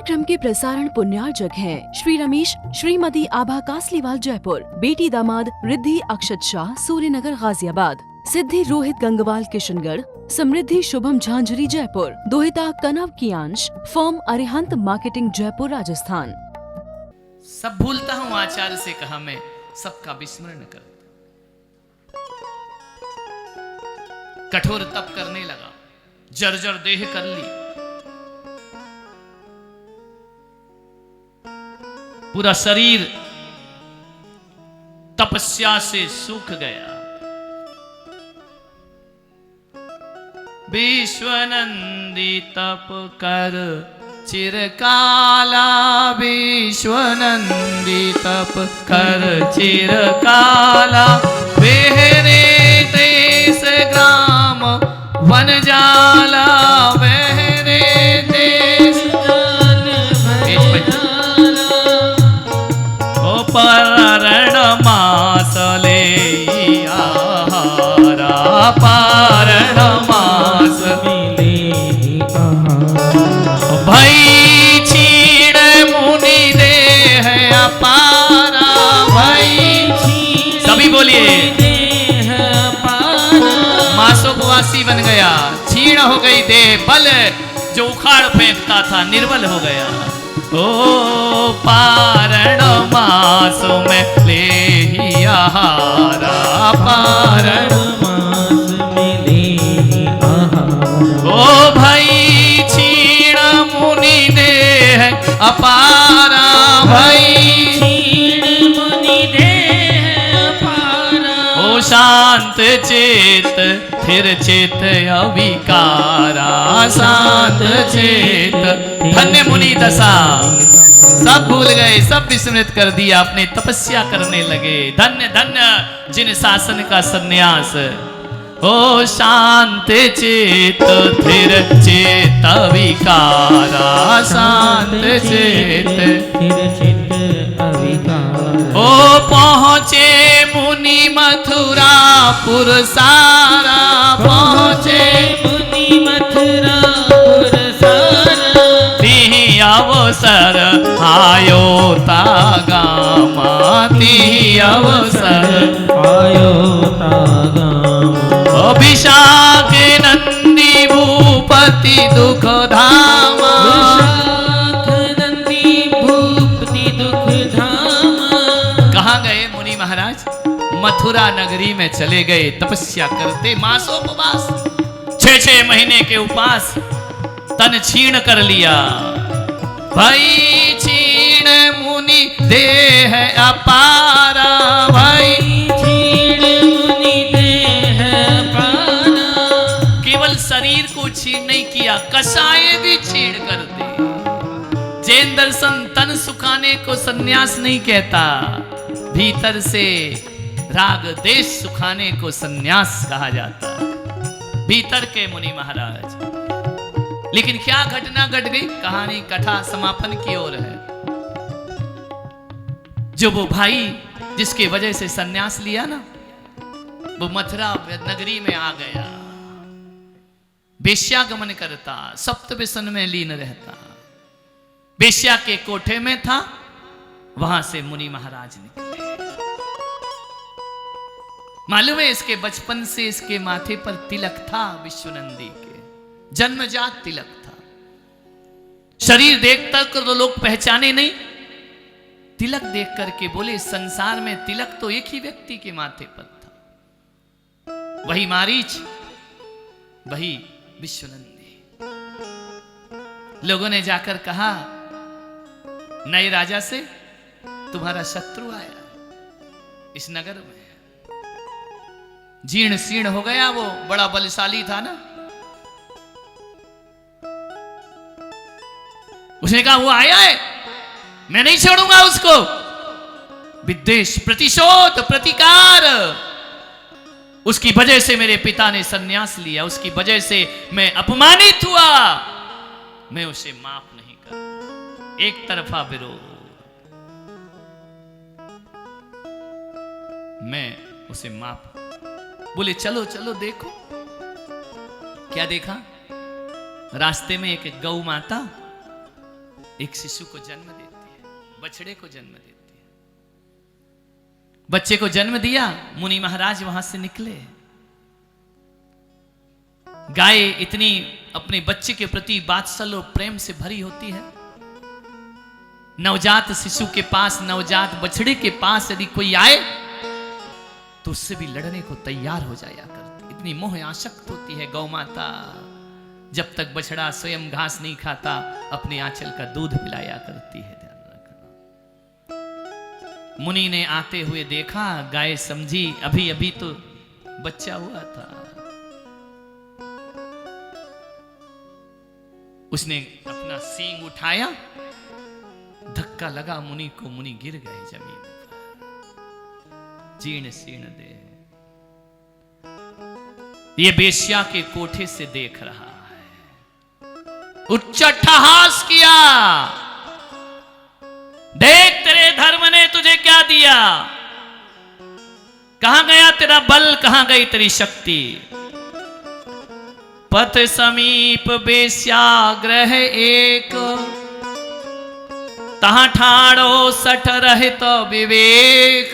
कार्यक्रम के प्रसारण पुण्यार्जक हैं श्री रमेश श्रीमती आभा कासलीवाल जयपुर, बेटी दामाद रिद्धि अक्षत शाह सूर्यनगर गाजियाबाद, सिद्धि रोहित गंगवाल किशनगढ़, समृद्धि शुभम झांझरी जयपुर, दोहिता कनव कियांश फर्म अरिहंत मार्केटिंग जयपुर राजस्थान। सब भूलता हूँ आचार्य से कहा मैं सबका विस्मरण कर। कठोर तप करने लगा, जर्जर देह कर ली, पूरा शरीर तपस्या से सूख गया। विश्वनंदी तप कर चिरकाला, विश्वनंदी तप कर चिरकाला, बेहरे देश ग्राम वन जाला, बेहरे देश ओ पारण मास ले आहारा, पारण मास मिले भाई छीण मुनि दे है अपारा, भाई सभी बोलिए मासोपवासी बन गया, छीण हो गई देह, बल जो उखाड़ फेंकता था निर्बल हो गया। ओ पारण मासों में ले ही आहारा, पारण मास में ले ही आहारा, ओ भाई छीण मुनि देह अपारा, भाई छीण मुनि देह अपारा, ओ शांत चेत फिर चेत अविकारा, शांत चेत धन्य मुनि दशा, सब भूल गए, सब विस्मृत कर दिया, अपने तपस्या करने लगे। धन्य धन्य जिन शासन का संन्यास, ओ शांत चेत फिर चेत विकारा, शांत चेत फिर चेत अविकारा, ओ पहुँचे मुनि मथुरा पुरसारा, पहुँचे मुनि मथुरा पुरसारा, तिहि अवसर आयो तागामा, तिहि अवसर आयो तागामा, अभिषाक नंदी भूपति दुख धामा, नंदी भूपति दुख धामा। कहाँ गए मुनि महाराज? मथुरा नगरी में चले गए, तपस्या करते मासोपवास, 6 महीने के उपास, तन छीण कर लिया। भाई छीण मुनि देह अपारा, भाई छीण मुनि देह अपारा, केवल शरीर को छीण नहीं किया, कसाए भी छीण कर दे। जैन दर्शन तन सुखाने को संन्यास नहीं कहता, भीतर से राग देश सुखाने को संन्यास कहा जाता। भीतर के मुनि महाराज, लेकिन क्या घटना घट गई? कहानी कथा समापन की ओर है। जो वो भाई जिसके वजह से सन्यास लिया ना, वो मथुरा नगरी में आ गया, वेश्यागमन करता, सप्त व्यसन में लीन रहता, वेश्या के कोठे में था, वहां से मुनि महाराज निकले। मालूम है इसके बचपन से इसके माथे पर तिलक था, विश्वनंदी के जन्मजात तिलक था। शरीर देख कर तो लोग पहचाने नहीं, तिलक देख करके बोले संसार में तिलक तो एक ही व्यक्ति के माथे पर था, वही मारीच, वही विश्वनंदी। लोगों ने जाकर कहा नए राजा से तुम्हारा शत्रु आया इस नगर में, जीर्ण शीर्ण हो गया, वो बड़ा बलशाली था ना। उसने कहा वो आया है, मैं नहीं छोड़ूंगा उसको। विद्वेष, प्रतिशोध, प्रतिकार, उसकी वजह से मेरे पिता ने सन्यास लिया, उसकी वजह से मैं अपमानित हुआ, मैं उसे माफ नहीं कर। एक तरफा विरोध, मैं उसे माफ। बोले चलो चलो देखो। क्या देखा? रास्ते में एक गौ माता एक शिशु को जन्म देती है, बछड़े को जन्म देती है। बच्चे को जन्म दिया, मुनि महाराज वहां से निकले। गाय इतनी अपने बच्चे के प्रति वात्सल्य और प्रेम से भरी होती है। नवजात शिशु के पास, नवजात बछड़े के पास यदि कोई आए तो उससे भी लड़ने को तैयार हो जाया करती। इतनी मोह आसक्त होती है गौ माता। जब तक बछड़ा स्वयं घास नहीं खाता, अपने आंचल का दूध पिलाया करती है। ध्यान रखना। मुनि ने आते हुए देखा, गाय समझी अभी अभी तो बच्चा हुआ था। उसने अपना सींग उठाया, धक्का लगा मुनि को, मुनि गिर गए जमीन पर, जीर्ण शीर्ण देह। ये बेश्या के कोठे से देख रहा है, उच्च अट्टहास किया, देख तेरे धर्म ने तुझे क्या दिया, कहां गया तेरा बल, कहां गई तेरी शक्ति। पथ समीप बेश्याग्रह एक, तहां ठाड़ो सठ रहित विवेक।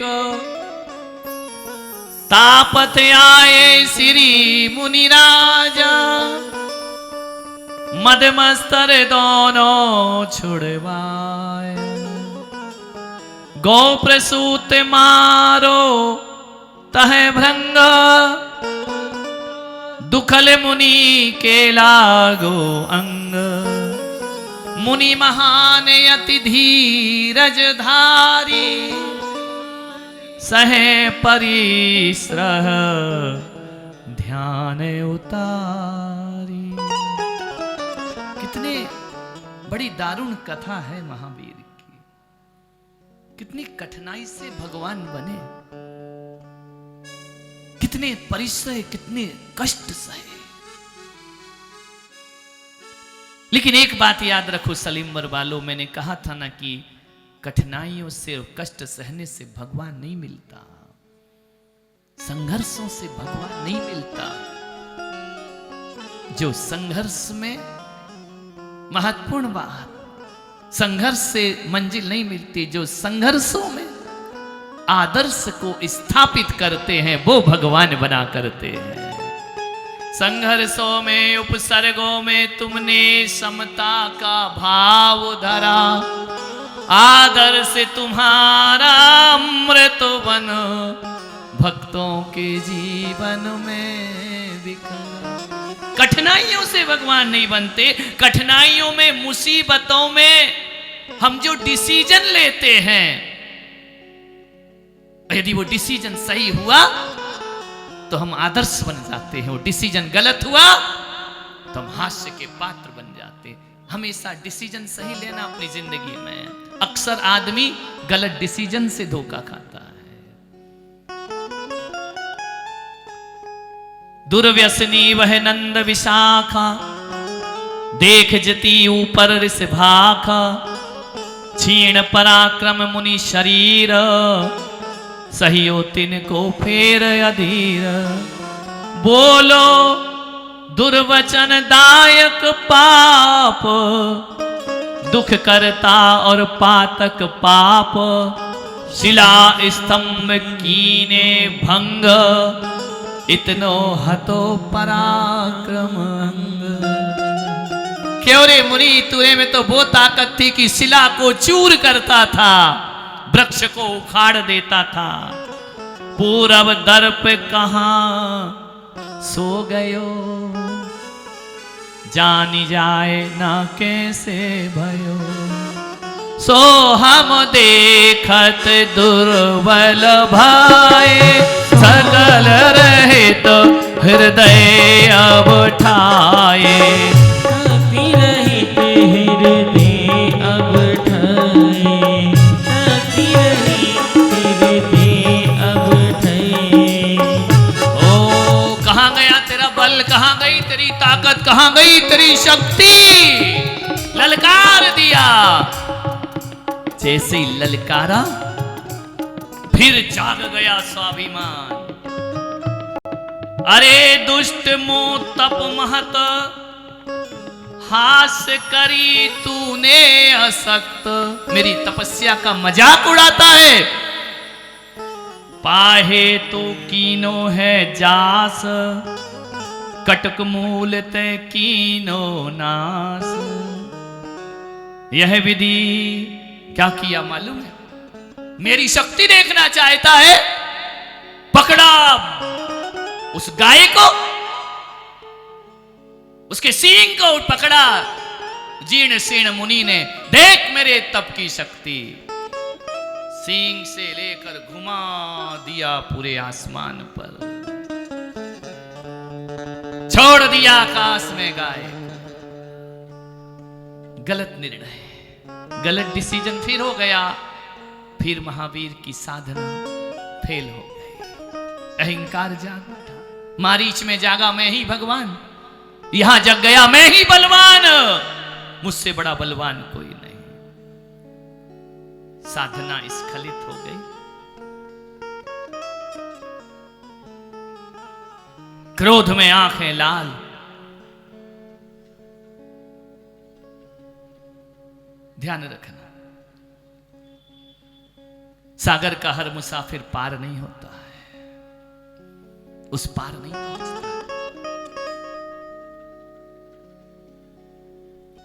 तापत आए श्री मुनि राजा, मदमस्तर दोनों छुड़वाए। गौ प्रसूत मारो तह भृंग, दुखल मुनि के लागो अंग। मुनि महान अति धीरज धारी, सहे परिश्रह ध्यान उतारी। कितने बड़ी दारुण कथा है महावीर की। कितनी कठिनाई से भगवान बने, कितने परिश्रय, कितने कष्ट सहे। लेकिन एक बात याद रखो सलीमवर वालों, मैंने कहा था ना कि कठिनाइयों से और कष्ट सहने से भगवान नहीं मिलता, संघर्षों से भगवान नहीं मिलता। जो संघर्ष में महत्वपूर्ण बात, संघर्ष से मंजिल नहीं मिलती, जो संघर्षों में आदर्श को स्थापित करते हैं वो भगवान बना करते हैं। संघर्षों में, उपसर्गों में तुमने समता का भाव धरा, आदर्श तुम्हारा अमृत बन भक्तों के जीवन में बिखरा। कठिनाइयों से भगवान नहीं बनते, कठिनाइयों में, मुसीबतों में हम जो डिसीजन लेते हैं, यदि वो डिसीजन सही हुआ तो हम आदर्श बन जाते हैं, वो डिसीजन गलत हुआ तो हम हास्य के पात्र बन जाते हैं। हमेशा डिसीजन सही लेना अपनी जिंदगी में। अक्सर आदमी गलत डिसीजन से धोखा खाता है। दुर्व्यसनी वह नंद विशाखा, देख जती ऊपर ऋष भाखा। क्षीण पराक्रम मुनि शरीर, सहियो तिनको फेर अधीर। बोलो दुर्वचन दायक पाप, दुख करता और पातक पाप। शिला स्तंभ कीने भंग, इतनो हतो पराक्रम अंग। क्यों रे मुनि, तुरे में तो वो ताकत थी कि शिला को चूर करता था, वृक्ष को उखाड़ देता था। पूरब दर्प कहां सो गयो, जानी जाए ना कैसे भयो। सो हम देखत दुर्बल भाए, सकल रहित हृदय अब ठाए। कहां गई तेरी ताकत, कहां गई तेरी शक्ति? ललकार दिया, जैसे ही ललकारा फिर जाग गया स्वाभिमान। अरे दुष्ट मोह तप महत, हास करी तूने असक्त, मेरी तपस्या का मजाक उड़ाता है। पाहे तो कीनो है जास, कटक मूल ते कीनो नास। यह विधि क्या किया मालूम है? मेरी शक्ति देखना चाहता है, पकड़ा उस गाय को, उसके सींग को पकड़ा। जीर्ण शीर्ण मुनि ने, देख मेरे तप की शक्ति, सींग से लेकर घुमा दिया पूरे आसमान पर, छोड़ दिया आकाश में गाय। गलत निर्णय, गलत डिसीजन फिर हो गया। फिर महावीर की साधना फेल हो गई। अहंकार जाग उठा। मारीच में जागा मैं ही भगवान, यहां जग गया मैं ही बलवान, मुझसे बड़ा बलवान कोई नहीं। साधना स्खलित हो गई। क्रोध में आंखें लाल। ध्यान रखना, सागर का हर मुसाफिर पार नहीं होता है, उस पार नहीं पहुंचता।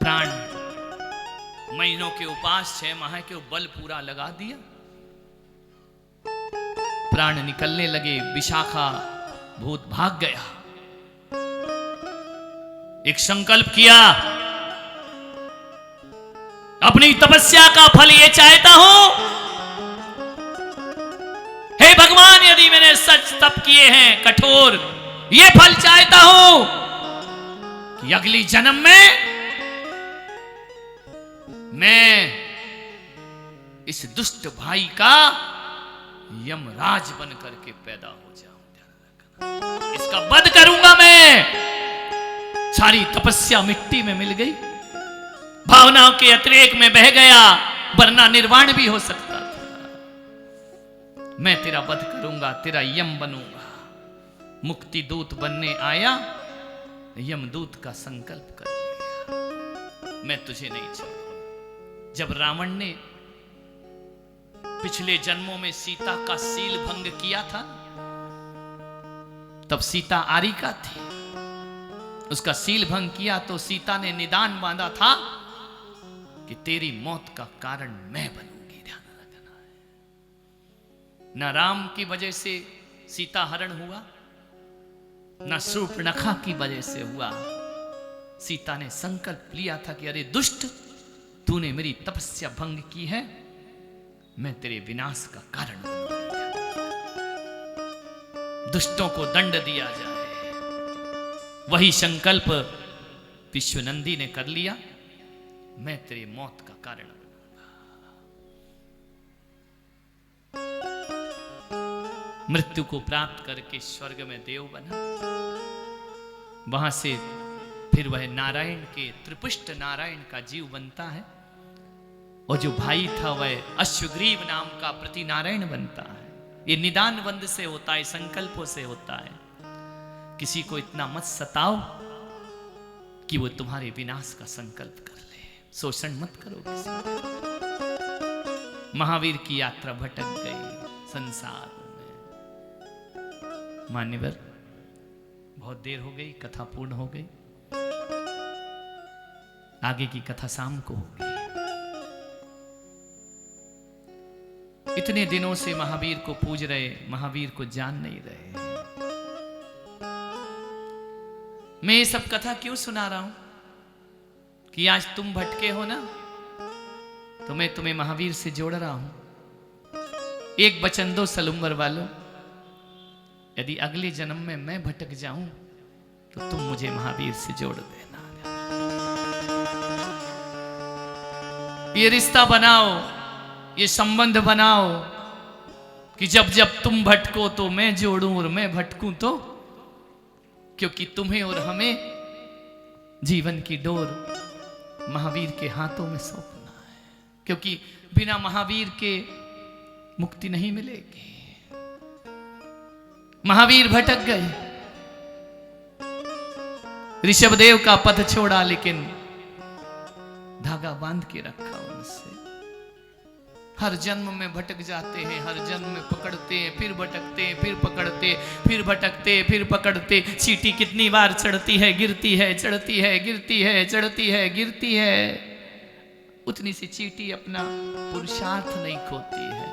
प्राण महीनों के उपास 6 माह के बल पूरा लगा दिया, प्राण निकलने लगे, विशाखा भूत भाग गया। एक संकल्प किया, अपनी तपस्या का फल ये चाहता हूं, हे भगवान यदि मैंने सच तप किए हैं कठोर, ये फल चाहता हूं कि अगली जन्म में मैं इस दुष्ट भाई का यमराज बन करके पैदा हो जाऊं। इसका वध करूंगा मैं। सारी तपस्या मिट्टी में मिल गई, भावनाओं के अतिरेक में बह गया, वरना निर्वाण भी हो सकता था। मैं तेरा वध करूंगा, तेरा यम बनूंगा। मुक्ति दूत बनने आया, यमदूत का संकल्प कर लिया, मैं तुझे नहीं छोड़ूंगा। जब रावण ने पिछले जन्मों में सीता का सील भंग किया था, तब सीता आरिका थी, उसका सील भंग किया तो सीता ने निदान बांधा था कि तेरी मौत का कारण मैं बनूंगी। ध्यान रखना है। न राम की वजह से सीता हरण हुआ, न शूर्पणखा की वजह से हुआ। सीता ने संकल्प लिया था कि अरे दुष्ट, तूने मेरी तपस्या भंग की है, मैं तेरे विनाश का कारण बनूंगी। दुष्टों को दंड दिया जाए, वही संकल्प विश्वनंदी ने कर लिया, मैं तेरी मौत का कारण बनूंगा। मृत्यु को प्राप्त करके स्वर्ग में देव बना। वहां से फिर वह नारायण के, त्रिपुष्ट नारायण का जीव बनता है, और जो भाई था वह अश्वग्रीव नाम का प्रति नारायण बनता है। ये निदान बंद से होता है, संकल्पों से होता है। किसी को इतना मत सताओ कि वो तुम्हारे विनाश का संकल्प कर ले। शोषण मत करो किसी का। महावीर की यात्रा भटक गई संसार में। मान्यवर, बहुत देर हो गई, कथा पूर्ण हो गई। आगे की कथा शाम को होगी। इतने दिनों से महावीर को पूज रहे, महावीर को जान नहीं रहे। मैं ये सब कथा क्यों सुना रहा हूं कि आज तुम भटके हो ना, तो मैं तुम्हें महावीर से जोड़ रहा हूं। एक वचन दो सलुम्बर वालों, यदि अगले जन्म में मैं भटक जाऊं तो तुम मुझे महावीर से जोड़ देना। ये रिश्ता बनाओ, ये संबंध बनाओ कि जब जब तुम भटको तो मैं जोड़ूं और मैं भटकूं तो, क्योंकि तुम्हें और हमें जीवन की डोर महावीर के हाथों में सौंपना है। क्योंकि बिना महावीर के मुक्ति नहीं मिलेगी। महावीर भटक गए, ऋषभदेव का पथ छोड़ा, लेकिन धागा बांध के रखा उनसे। हर जन्म में भटक जाते हैं, हर जन्म में पकड़ते हैं, फिर भटकते हैं, फिर पकड़ते, फिर भटकते, फिर पकड़ते। चींटी कितनी बार चढ़ती है, गिरती है, चढ़ती है, गिरती है, चढ़ती है, गिरती है। उतनी सी चींटी अपना पुरुषार्थ नहीं खोती है।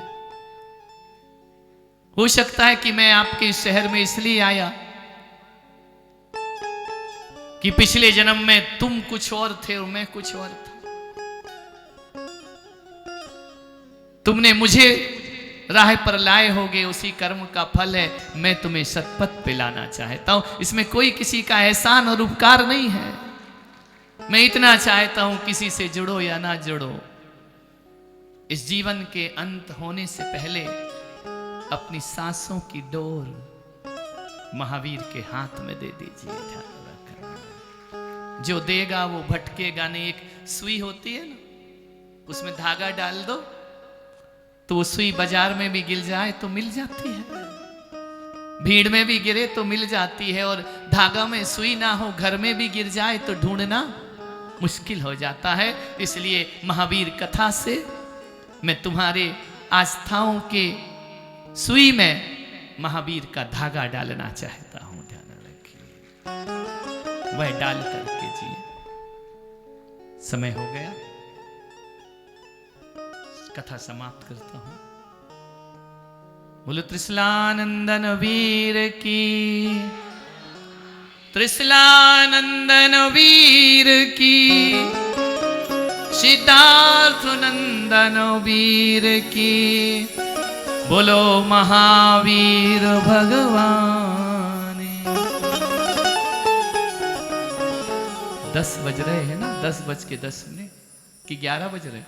हो सकता है कि मैं आपके शहर में इसलिए आया कि पिछले जन्म में तुम कुछ और थे और मैं कुछ और था। तुमने मुझे राह पर लाए होगे, उसी कर्म का फल है। मैं तुम्हें सतपथ पे लाना चाहता हूं। इसमें कोई किसी का एहसान और उपकार नहीं है। मैं इतना चाहता हूं, किसी से जुड़ो या ना जुड़ो, इस जीवन के अंत होने से पहले अपनी सांसों की डोर महावीर के हाथ में दे दीजिए। ध्यान रखना, जो देगा वो भटकेगा नहीं। एक सुई होती है ना, उसमें धागा डाल दो तो वो सुई बाजार में भी गिर जाए तो मिल जाती है, भीड़ में भी गिरे तो मिल जाती है। और धागा में सुई ना हो, घर में भी गिर जाए तो ढूंढना मुश्किल हो जाता है। इसलिए महावीर कथा से मैं तुम्हारे आस्थाओं के सुई में महावीर का धागा डालना चाहता हूं। ध्यान रखिए, वह डाल करके जिए। समय हो गया, कथा समाप्त करता हूं। बोलो त्रिशलानंदन वीर की, त्रिशलानंदन वीर की, सिद्धार्थ नंदन वीर की। बोलो महावीर भगवान। 10 बज रहे हैं ना, 10:10 कि 11 बज रहे?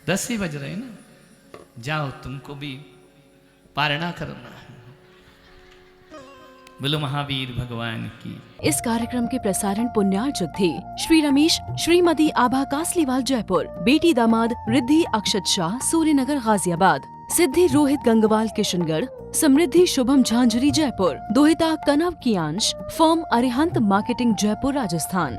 10 ही बज रहे ना। जाओ, तुमको भी पारणा करना है। बोलो महावीर भगवान की। इस कार्यक्रम के प्रसारण पुण्यार्चक थे श्री रमेश श्रीमती आभा कासलीवाल जयपुर, बेटी दामाद रिद्धि अक्षत शाह सूर्यनगर गाजियाबाद, सिद्धि रोहित गंगवाल किशनगढ़, समृद्धि शुभम झांझरी जयपुर, दोहिता कनव कियांश, फर्म अरिहंत मार्केटिंग जयपुर राजस्थान।